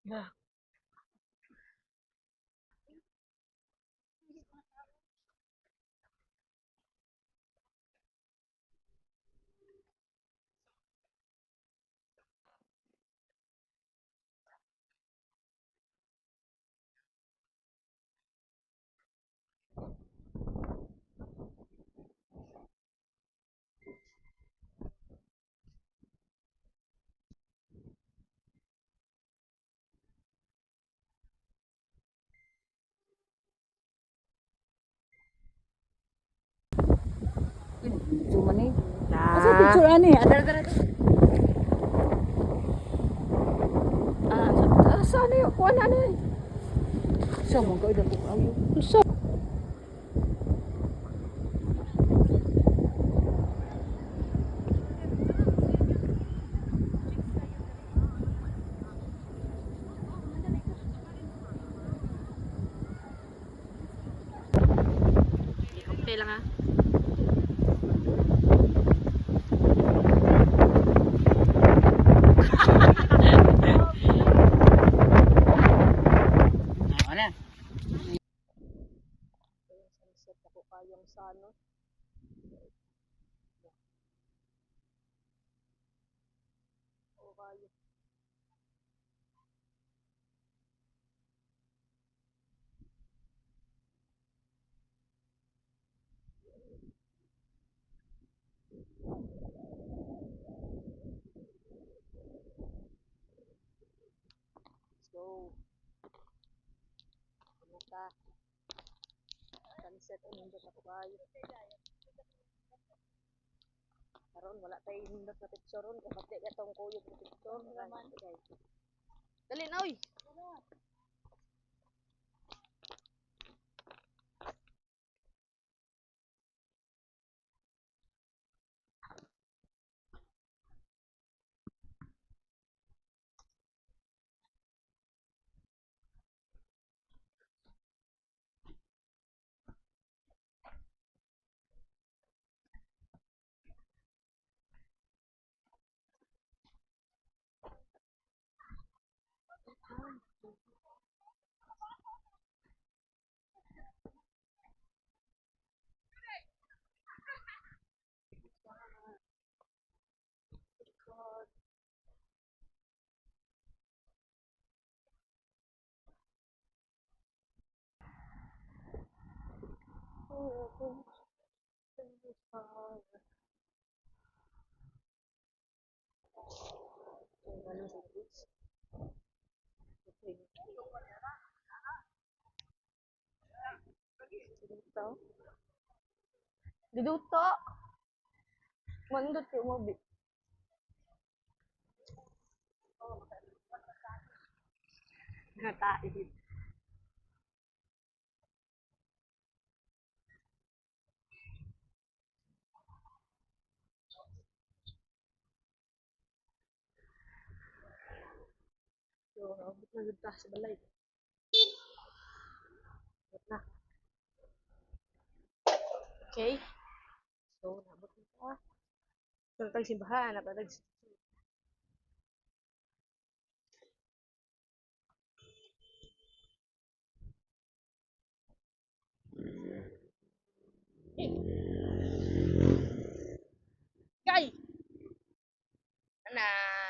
Yeah. Cuma nih. Asa Ah, picture ani? Ada. Asa ni kuan ani? Sa mo ko ida ko ayo. Sa okay lang ah. Ano? Sunset ako kayong sa ano. O kayo. So, ano ka? Sunset nindot ako kayo. Karon wala tay nindot na picture ron kapati ka tong kuyog na picture. Dali na oy. Dito. Diduto. Mandot yung mo bi. Ngatain. So, abot na gud ta sa balay. Abot na. Okay. So, nabot na ta. So, tag simbahan, napatag. Kay! Ana.